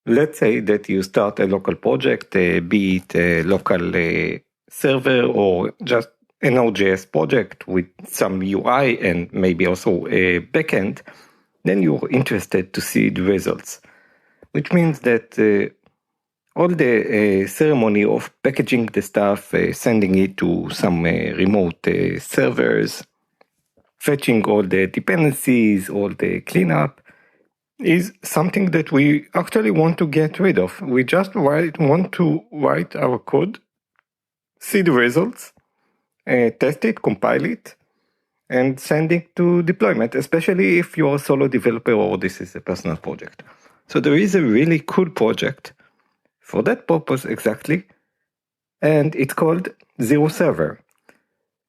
Let's say that you start a local project, be it a local server or just a Node.js project with some UI and maybe also a backend. Then you're interested to see the results, which means that all the ceremony of packaging the stuff, sending it to some remote servers, fetching all the dependencies, all the cleanup, is something that we actually want to get rid of. We just want to write our code, see the results, test it, compile it, and send it to deployment, especially if you're a solo developer or this is a personal project. So there is a really cool project for that purpose exactly, and it's called Zero Server.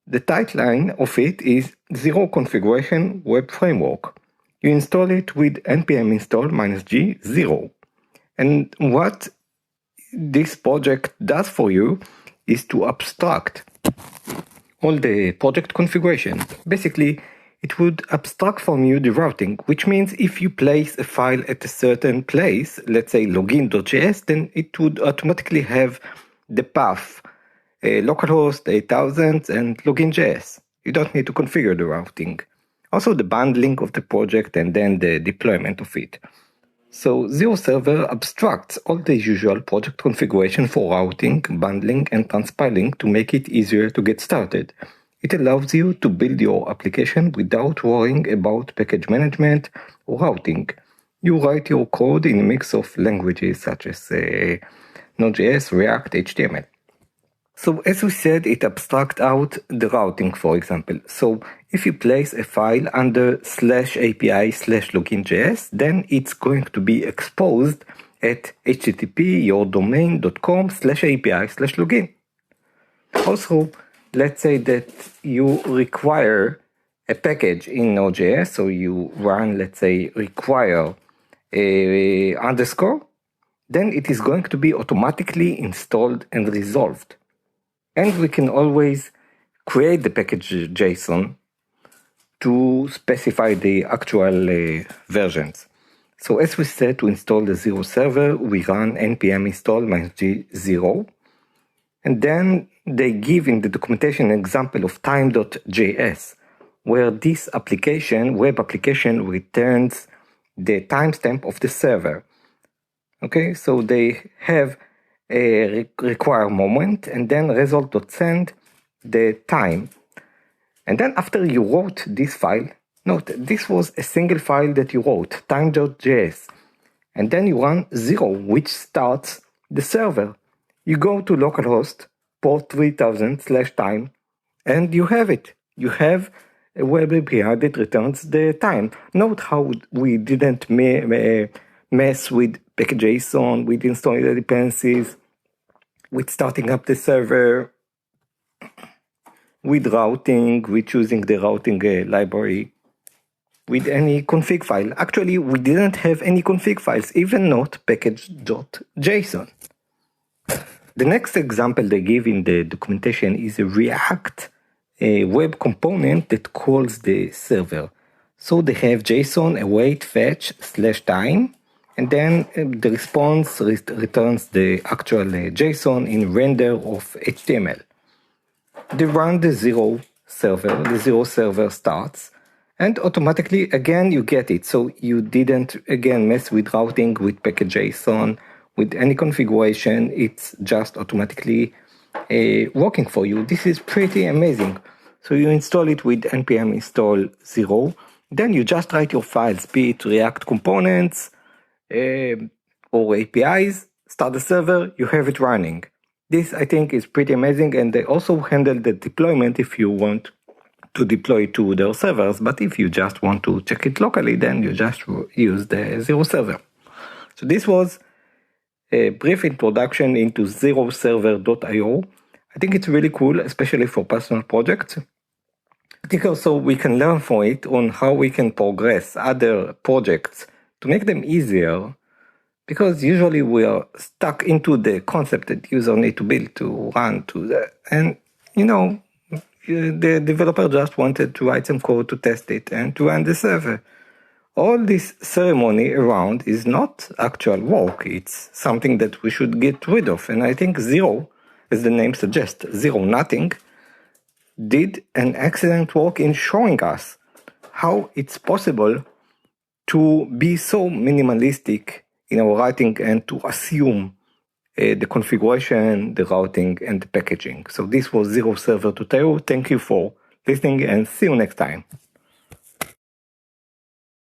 The tagline of it is Zero Configuration Web Framework. You install it with npm install -g 0. And what this project does for you is to abstract all the project configuration. Basically, it would abstract from you the routing, which means if you place a file at a certain place, let's say login.js, then it would automatically have the path localhost 8000 and login.js. You don't need to configure the routing. Also the bundling of the project and then the deployment of it. So Zero Server abstracts all the usual project configuration for routing, bundling, and transpiling to make it easier to get started. It allows you to build your application without worrying about package management or routing. You write your code in a mix of languages such as Node.js, React, HTML. So as we said, it abstracts out the routing, for example. So if you place a file under /API/login.js, then it's going to be exposed at http://yourdomain.com/API/login. Also, let's say that you require a package in Node.js, so you run, let's say, require _, then it is going to be automatically installed and resolved. And we can always create the package JSON to specify the actual versions. So as we said, to install the Zero Server, we run npm install -g 0. And then they give in the documentation an example of time.js, where this web application returns the timestamp of the server. Okay, so they have a require moment and then result.send the time. And then after you wrote this file, note this was a single file that you wrote, time.js, and then you run 0, which starts the server. You go to localhost port 3000/time and you have it. You have a web API that returns the time. Note how we didn't mess with package.json, with installing the dependencies, with starting up the server, with routing, with choosing the routing library, with any config file. Actually, we didn't have any config files, even not package.json. The next example they give in the documentation is a React web component that calls the server. So they have JSON await fetch /time, and then the response returns the actual JSON in render of HTML. They run the Zero Server starts, and automatically again you get it. So you didn't again mess with routing, with package.json, with any configuration. It's just automatically working for you. This is pretty amazing. So you install it with npm install 0. Then you just write your files, be it React components or APIs, start the server, you have it running. This, I think, is pretty amazing, and they also handle the deployment if you want to deploy to their servers, but if you just want to check it locally, then you just use the Zero Server. So this was a brief introduction into zeroserver.io. I think it's really cool, especially for personal projects. I think also we can learn from it on how we can progress other projects to make them easier, because usually we are stuck into the concept that user need to build to run to the, and the developer just wanted to write some code to test it and to run the server. all this ceremony around is not actual work. It's something that we should get rid of. And I think Zero, as the name suggests, Zero Nothing, did an excellent work in showing us how it's possible to be so minimalistic in our writing and to assume the configuration, the routing, and the packaging. So this was Zero Server Tutorial. Thank you for listening and see you next time.